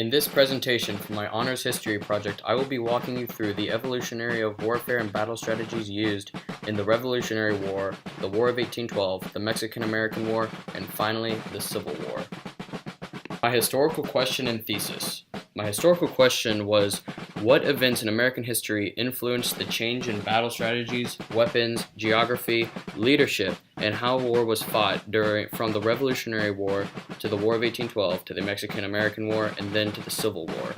In this presentation for my Honors History project, I will be walking you through the evolutionary of warfare and battle strategies used in the Revolutionary War, the War of 1812, the Mexican-American War, and finally, the Civil War. My historical question and thesis. My historical question was, what events in American history influenced the change in battle strategies, weapons, geography, leadership, and how war was fought from the Revolutionary War to the War of 1812 to the Mexican-American War and then to the Civil War.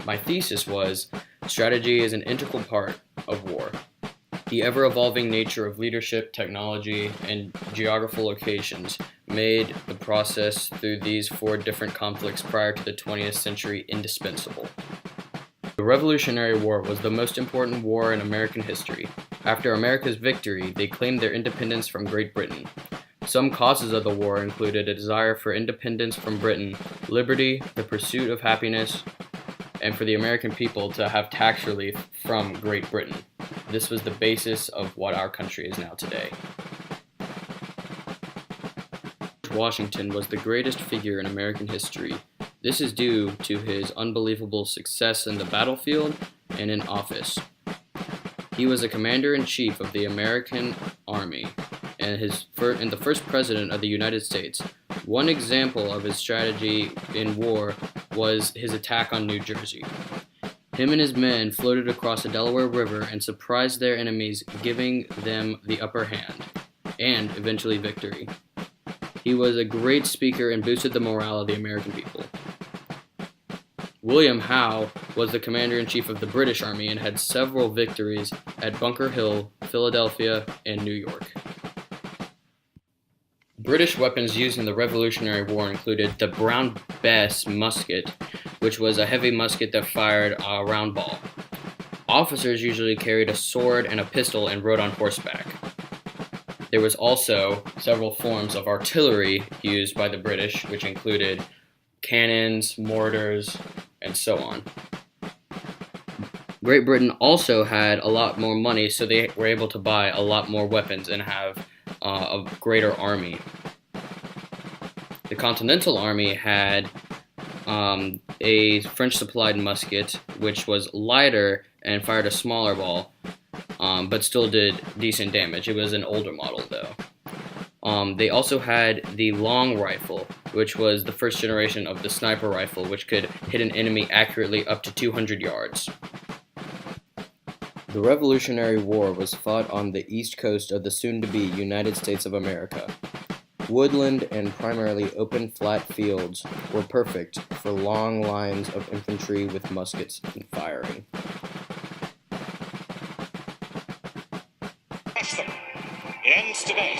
My thesis was, strategy is an integral part of war. The ever-evolving nature of leadership, technology, and geographical locations made the process through these four different conflicts prior to the 20th century indispensable. The Revolutionary War was the most important war in American history. After America's victory, they claimed their independence from Great Britain. Some causes of the war included a desire for independence from Britain, liberty, the pursuit of happiness, and for the American people to have tax relief from Great Britain. This was the basis of what our country is now today. George Washington was the greatest figure in American history. This is due to his unbelievable success in the battlefield and in office. He was a commander-in-chief of the American Army and the first president of the United States. One example of his strategy in war was his attack on New Jersey. Him and his men floated across the Delaware River and surprised their enemies, giving them the upper hand, and eventually victory. He was a great speaker and boosted the morale of the American people. William Howe was the commander-in-chief of the British Army and had several victories at Bunker Hill, Philadelphia, and New York. British weapons used in the Revolutionary War included the Brown Bess musket, which was a heavy musket that fired a round ball. Officers usually carried a sword and a pistol and rode on horseback. There was also several forms of artillery used by the British, which included cannons, mortars, and so on. Great Britain also had a lot more money, so they were able to buy a lot more weapons and have a greater army. The Continental Army had a French-supplied musket, which was lighter and fired a smaller ball, but still did decent damage. It was an older model, though. They also had the long rifle, which was the first generation of the sniper rifle, which could hit an enemy accurately up to 200 yards. The Revolutionary War was fought on the east coast of the soon-to-be United States of America. Woodland and primarily open flat fields were perfect for long lines of infantry with muskets and firing. It ends debate.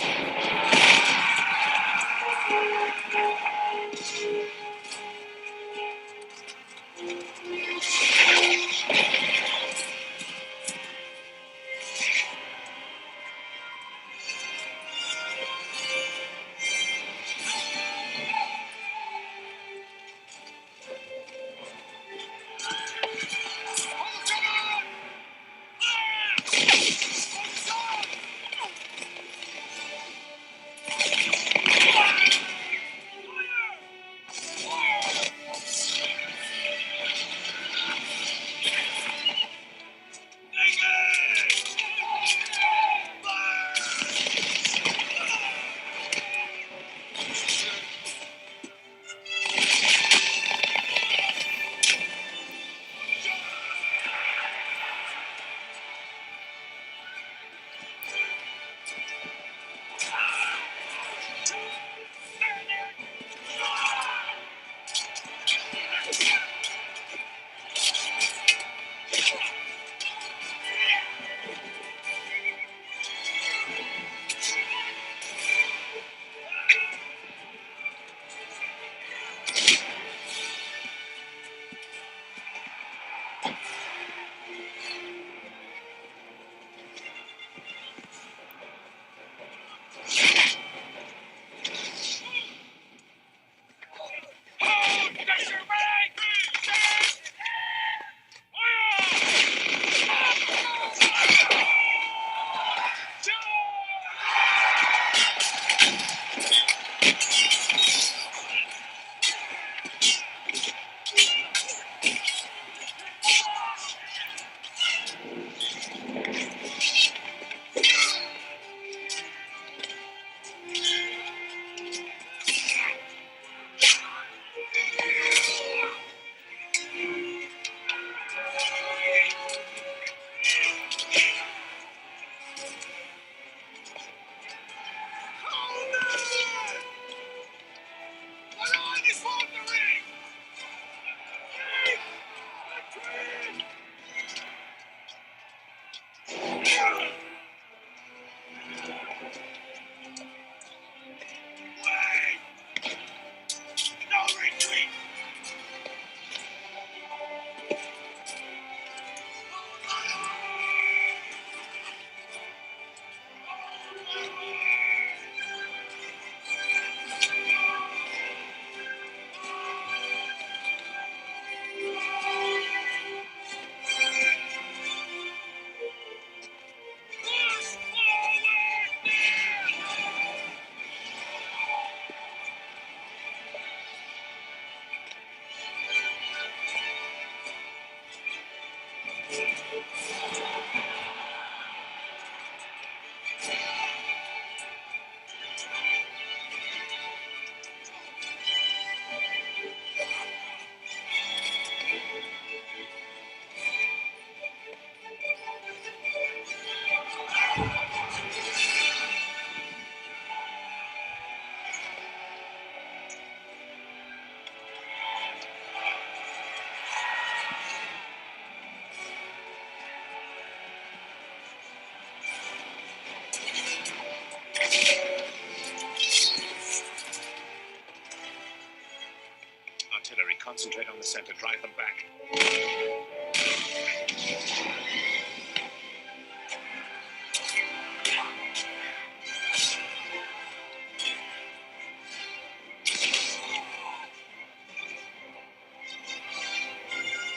Artillery, concentrate on the center, drive them back.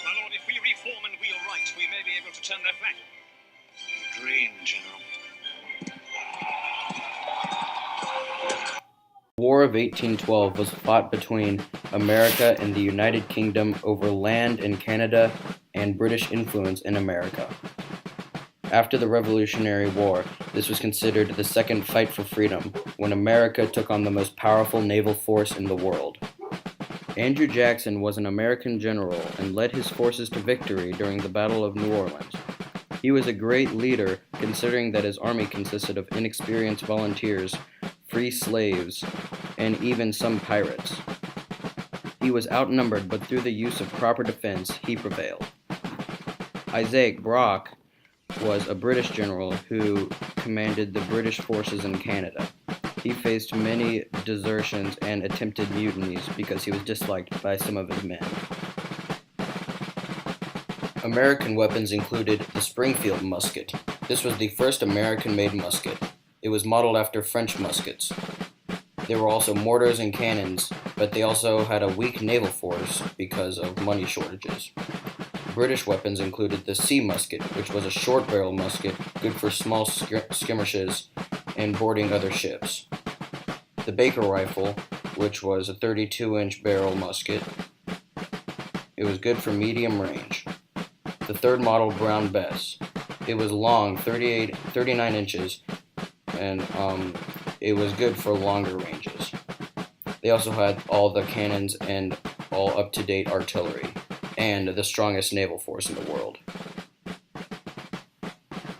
My lord, if we reform and wheel right, we may be able to turn their flank. Dream, General. The War of 1812 was fought between America and the United Kingdom over land in Canada and British influence in America. After the Revolutionary War, this was considered the second fight for freedom, when America took on the most powerful naval force in the world. Andrew Jackson was an American general and led his forces to victory during the Battle of New Orleans. He was a great leader, considering that his army consisted of inexperienced volunteers, free slaves, and even some pirates. He was outnumbered, but through the use of proper defense, he prevailed. Isaac Brock was a British general who commanded the British forces in Canada. He faced many desertions and attempted mutinies because he was disliked by some of his men. American weapons included the Springfield musket. This was the first American-made musket. It was modeled after French muskets. There were also mortars and cannons, but they also had a weak naval force because of money shortages. British weapons included the Sea musket, which was a short-barrel musket good for small skirmishes and boarding other ships. The Baker rifle, which was a 32-inch barrel musket. It was good for medium range. The third model, Brown Bess. It was long, 39 inches, and it was good for longer ranges. They also had all the cannons and all up-to-date artillery, and the strongest naval force in the world.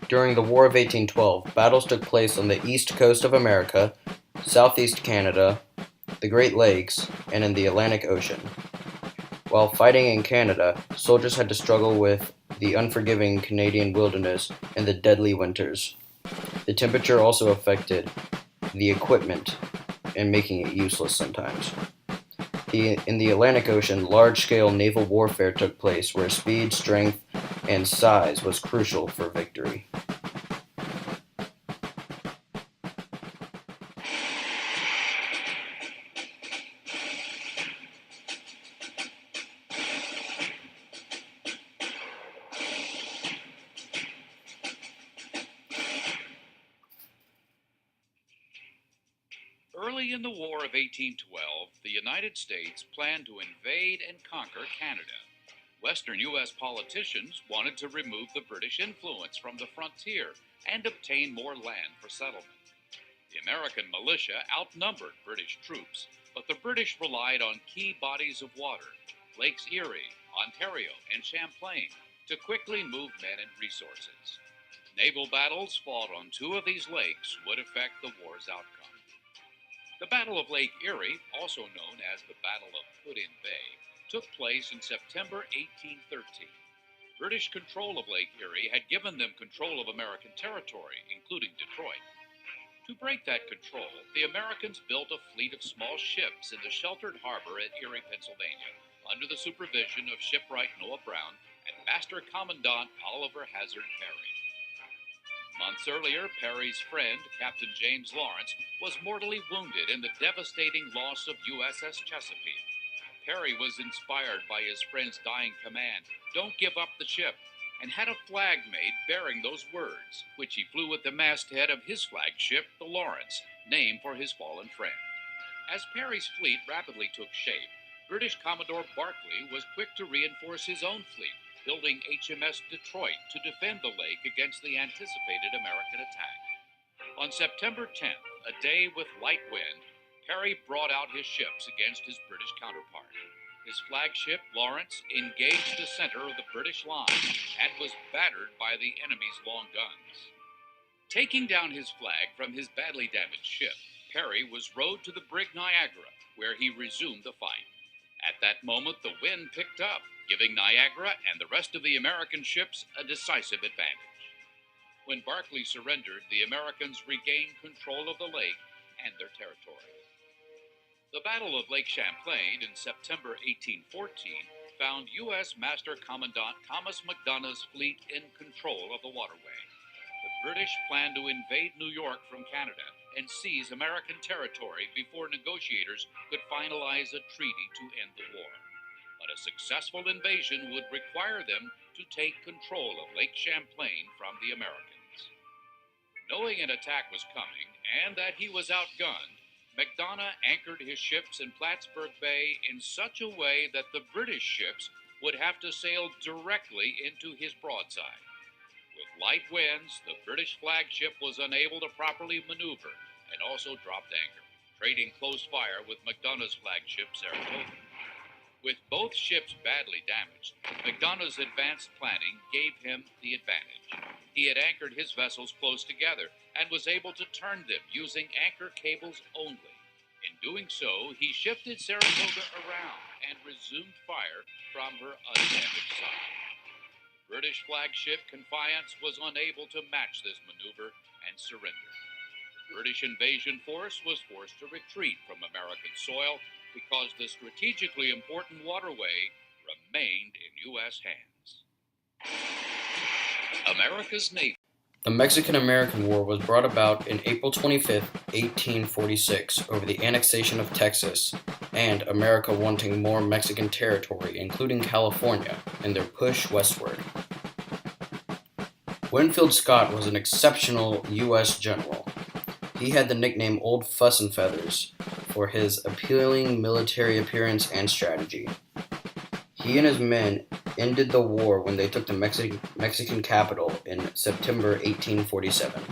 During the War of 1812, battles took place on the east coast of America, southeast Canada, the Great Lakes, and in the Atlantic Ocean. While fighting in Canada, soldiers had to struggle with the unforgiving Canadian wilderness and the deadly winters. The temperature also affected the equipment and making it useless sometimes. In the Atlantic Ocean, large-scale naval warfare took place where speed, strength, and size was crucial for victory. Early in the War of 1812, the United States planned to invade and conquer Canada. Western U.S. politicians wanted to remove the British influence from the frontier and obtain more land for settlement. The American militia outnumbered British troops, but the British relied on key bodies of water, Lakes Erie, Ontario, and Champlain, to quickly move men and resources. Naval battles fought on two of these lakes would affect the war's outcome. The Battle of Lake Erie, also known as the Battle of Put-in Bay, took place in September 1813. British control of Lake Erie had given them control of American territory, including Detroit. To break that control, the Americans built a fleet of small ships in the sheltered harbor at Erie, Pennsylvania, under the supervision of shipwright Noah Brown and Master Commandant Oliver Hazard Perry. Months earlier, Perry's friend, Captain James Lawrence, was mortally wounded in the devastating loss of USS Chesapeake. Perry was inspired by his friend's dying command, "Don't give up the ship," and had a flag made bearing those words, which he flew at the masthead of his flagship, the Lawrence, named for his fallen friend. As Perry's fleet rapidly took shape, British Commodore Barclay was quick to reinforce his own fleet, building HMS Detroit to defend the lake against the anticipated American attack. On September 10th, a day with light wind, Perry brought out his ships against his British counterpart. His flagship, Lawrence, engaged the center of the British line and was battered by the enemy's long guns. Taking down his flag from his badly damaged ship, Perry was rowed to the brig Niagara, where he resumed the fight. At that moment, the wind picked up, giving Niagara and the rest of the American ships a decisive advantage. When Barclay surrendered, the Americans regained control of the lake and their territory. The Battle of Lake Champlain in September 1814 found U.S. Master Commandant Thomas MacDonough's fleet in control of the waterway. The British planned to invade New York from Canada and seize American territory before negotiators could finalize a treaty to end the war. But a successful invasion would require them to take control of Lake Champlain from the Americans. Knowing an attack was coming and that he was outgunned, Macdonough anchored his ships in Plattsburgh Bay in such a way that the British ships would have to sail directly into his broadside. With light winds, the British flagship was unable to properly maneuver and also dropped anchor, trading close fire with Macdonough's flagship, Saratoga. With both ships badly damaged, Macdonough's advanced planning gave him the advantage. He had anchored his vessels close together and was able to turn them using anchor cables only. In doing so, he shifted Saratoga around and resumed fire from her undamaged side. British flagship Confiance was unable to match this maneuver and surrendered. The British invasion force was forced to retreat from American soil because the strategically important waterway remained in U.S. hands. America's Navy. The Mexican-American War was brought about in April 25, 1846, over the annexation of Texas and America wanting more Mexican territory, including California, in their push westward. Winfield Scott was an exceptional U.S. general. He had the nickname Old Fuss and Feathers for his appealing military appearance and strategy. He and his men ended the war when they took the Mexican capital in September 1847.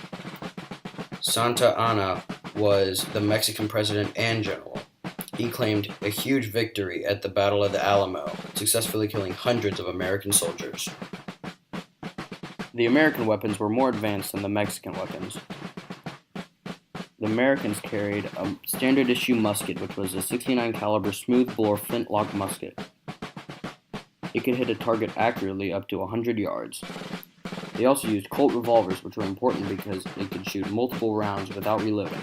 Santa Anna was the Mexican president and general. He claimed a huge victory at the Battle of the Alamo, successfully killing hundreds of American soldiers. The American weapons were more advanced than the Mexican weapons. The Americans carried a standard issue musket, which was a 69 caliber smooth-bore flintlock musket. It could hit a target accurately up to 100 yards. They also used Colt revolvers, which were important because they could shoot multiple rounds without reloading.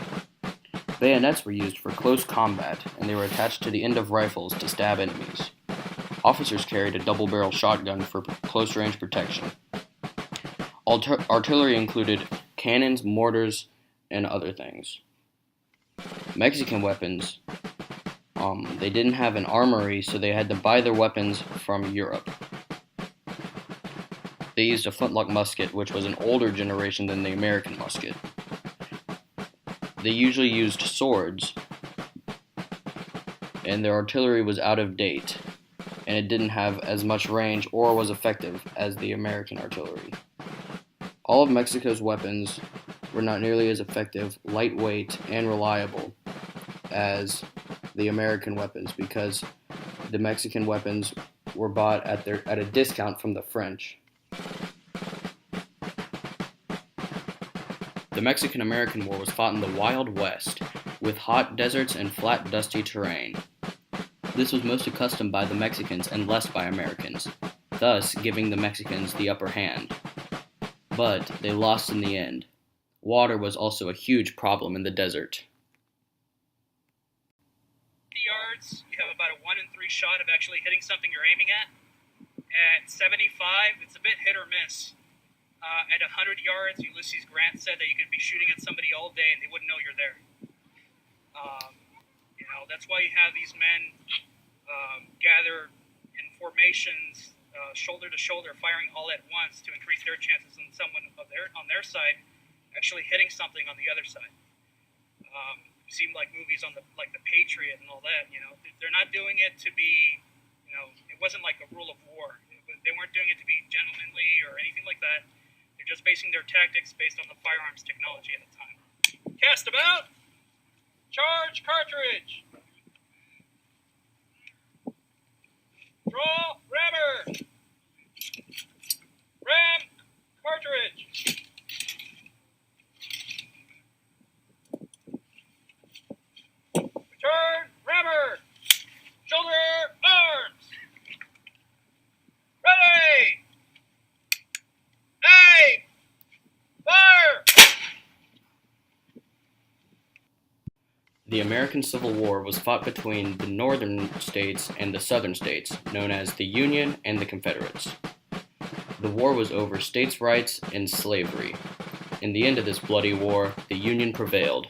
Bayonets were used for close combat, and they were attached to the end of rifles to stab enemies. Officers carried a double-barrel shotgun for close-range protection. Artillery included cannons, mortars, and other things. Mexican weapons, they didn't have an armory, so they had to buy their weapons from Europe. They used a flintlock musket, which was an older generation than the American musket. They usually used swords, and their artillery was out of date, and it didn't have as much range or was effective as the American artillery. All of Mexico's weapons were not nearly as effective, lightweight, and reliable as the American weapons because the Mexican weapons were bought at a discount from the French. The Mexican-American War was fought in the Wild West, with hot deserts and flat, dusty terrain. This was most accustomed by the Mexicans and less by Americans, thus giving the Mexicans the upper hand. But they lost in the end. Water was also a huge problem in the desert. Yards, you have about a 1 in 3 shot of actually hitting something you're aiming at. At 75, it's a bit hit or miss. At 100 yards, Ulysses Grant said that you could be shooting at somebody all day and they wouldn't know you're there. That's why you have these men gather in formations, shoulder to shoulder, firing all at once to increase their chances on someone on their side actually hitting something on the other side. It seemed like movies on the Patriot and all that. They're not doing it to be, it wasn't like a rule of war. They weren't doing it to basing their tactics based on the firearms technology at the time. Cast about! Charge cartridge! Draw rammer! Ram cartridge! Return rammer! Shoulder arms! Ready! Aim! Fire! The American Civil War was fought between the northern states and the southern states, known as the Union and the Confederates. The war was over states' rights and slavery. In the end of this bloody war, the Union prevailed.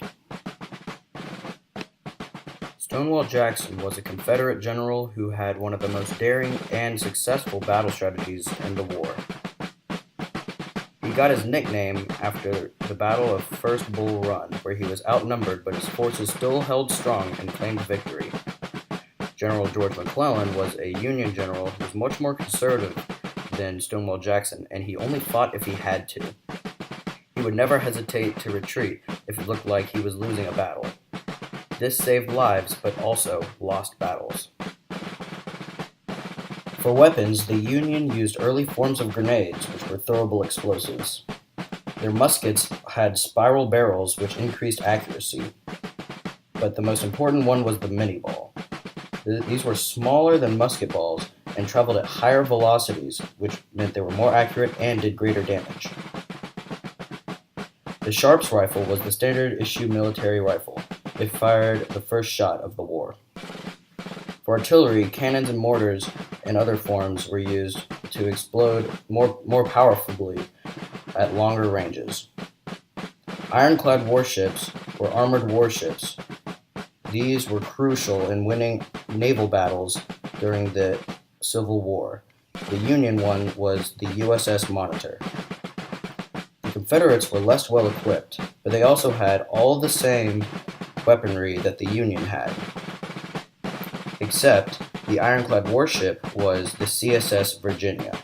Stonewall Jackson was a Confederate general who had one of the most daring and successful battle strategies in the war. He got his nickname after the Battle of First Bull Run, where he was outnumbered but his forces still held strong and claimed victory. General George McClellan was a Union general who was much more conservative than Stonewall Jackson, and he only fought if he had to. He would never hesitate to retreat if it looked like he was losing a battle. This saved lives, but also lost battles. For weapons, the Union used early forms of grenades, which were throwable explosives. Their muskets had spiral barrels, which increased accuracy. But the most important one was the minie ball. These were smaller than musket balls and traveled at higher velocities, which meant they were more accurate and did greater damage. The Sharps rifle was the standard issue military rifle. It fired the first shot of the war. For artillery, cannons and mortars and other forms were used to explode more powerfully at longer ranges. Ironclad warships were armored warships. These were crucial in winning naval battles during the Civil War. The Union one was the USS Monitor. The Confederates were less well equipped, but they also had all the same weaponry that the Union had, except the ironclad warship was the CSS Virginia.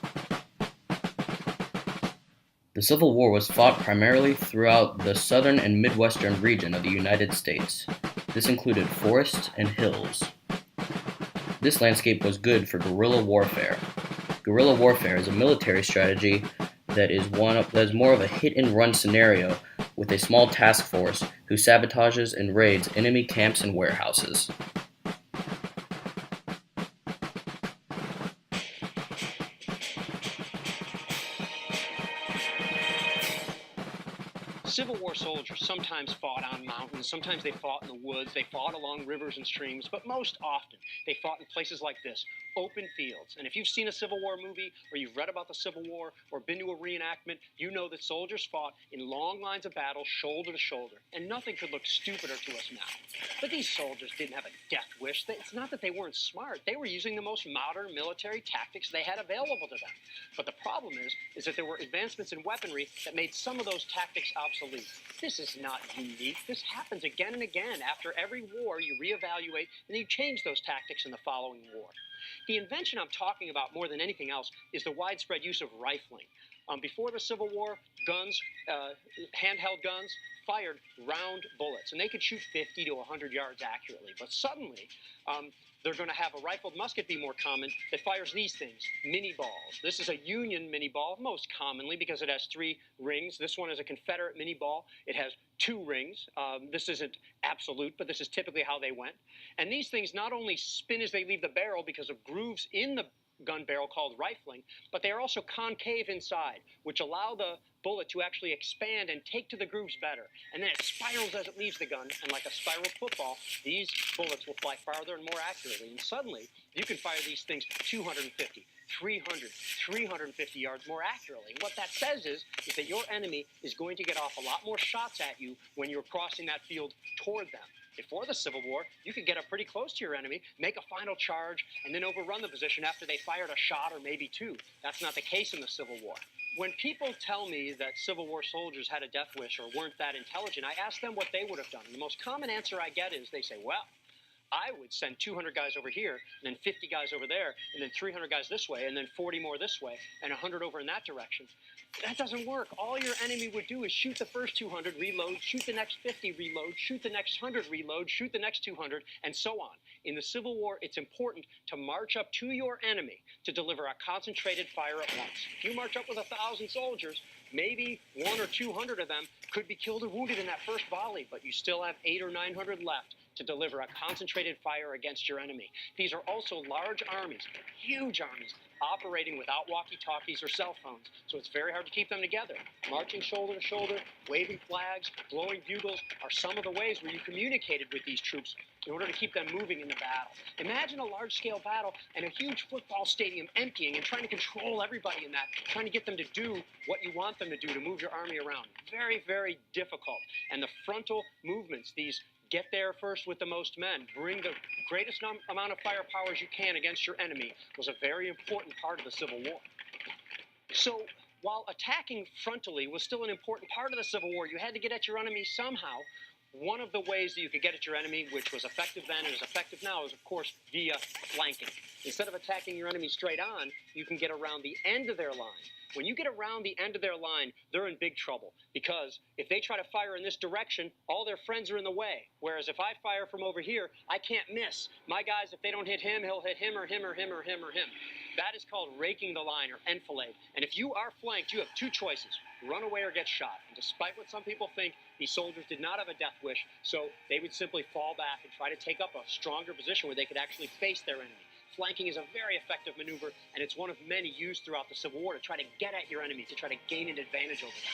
The Civil War was fought primarily throughout the southern and midwestern region of the United States. This included forests and hills. This landscape was good for guerrilla warfare. Guerrilla warfare is a military strategy that is more of a hit-and-run scenario with a small task force who sabotages and raids enemy camps and warehouses. Civil War soldiers sometimes fought on mountains, sometimes they fought in the woods, they fought along rivers and streams, but most often they fought in places like this, open fields. And if you've seen a Civil War movie, or you've read about the Civil War, or been to a reenactment, you know that soldiers fought in long lines of battle, shoulder to shoulder, and nothing could look stupider to us now. But these soldiers didn't have a death wish. It's not that they weren't smart. They were using the most modern military tactics they had available to them. But the problem is that there were advancements in weaponry that made some of those tactics obsolete. This is not unique. This happens again and again. After every war, you reevaluate and you change those tactics in the following war. The invention I'm talking about more than anything else is the widespread use of rifling. Before the Civil War, guns, handheld guns, fired round bullets, and they could shoot 50 to 100 yards accurately. But suddenly, they're going to have a rifled musket be more common that fires these things, minie balls. This is a Union minie ball, most commonly because it has 3 rings. This one is a Confederate minie ball. It has 2 rings. This isn't absolute, but this is typically how they went. And these things not only spin as they leave the barrel because of grooves in the gun barrel called rifling, but they are also concave inside, which allow the bullet to actually expand and take to the grooves better. And then it spirals as it leaves the gun, and like a spiral football, these bullets will fly farther and more accurately. And suddenly, you can fire these things 250, 300, 350 yards more accurately. And what that says is that your enemy is going to get off a lot more shots at you when you're crossing that field toward them. Before the Civil War, you could get up pretty close to your enemy, make a final charge, and then overrun the position after they fired a shot or maybe 2. That's not the case in the Civil War. When people tell me that Civil War soldiers had a death wish or weren't that intelligent, I ask them what they would have done. And the most common answer I get is they say, well, I would send 200 guys over here, and then 50 guys over there, and then 300 guys this way, and then 40 more this way, and 100 over in that direction. That doesn't work. All your enemy would do is shoot the first 200, reload, shoot the next 50, reload, shoot the next 100, reload, shoot the next 200, and so on. In the Civil War, it's important to march up to your enemy to deliver a concentrated fire at once. If you march up with 1,000 soldiers, maybe 100 or 200 of them could be killed or wounded in that first volley, but you still have 800 or 900 left to deliver a concentrated fire against your enemy. These are also large armies, huge armies, operating without walkie-talkies or cell phones, so it's very hard to keep them together. Marching shoulder to shoulder, waving flags, blowing bugles are some of the ways where you communicated with these troops in order to keep them moving in the battle. Imagine a large-scale battle and a huge football stadium emptying and trying to control everybody in that, trying to get them to do what you want them to do to move your army around. Very, very difficult. And the frontal movements, these get there first with the most men, bring the greatest amount of firepower as you can against your enemy, was a very important part of the Civil War. So while attacking frontally was still an important part of the Civil War, you had to get at your enemy somehow. One of the ways that you could get at your enemy, which was effective then and is effective now, is of course via flanking. Instead of attacking your enemy straight on, you can get around the end of their line. When you get around the end of their line, they're in big trouble, because if they try to fire in this direction, all their friends are in the way. Whereas if I fire from over here, I can't miss. My guys, if they don't hit him, he'll hit him or him or him or him or him. That is called raking the line or enfilade. And if you are flanked, you have two choices: run away or get shot. And despite what some people think, these soldiers did not have a death wish, so they would simply fall back and try to take up a stronger position where they could actually face their enemy. Flanking is a very effective maneuver, and it's one of many used throughout the Civil War to try to get at your enemy, to try to gain an advantage over them.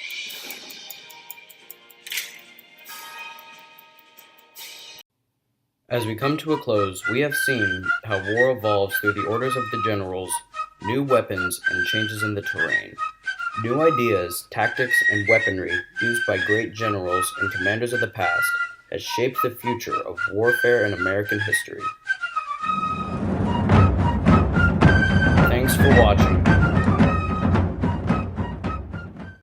As we come to a close, we have seen how war evolves through the orders of the generals, new weapons, and changes in the terrain. New ideas, tactics, and weaponry used by great generals and commanders of the past has shaped the future of warfare in American history. Thanks for watching.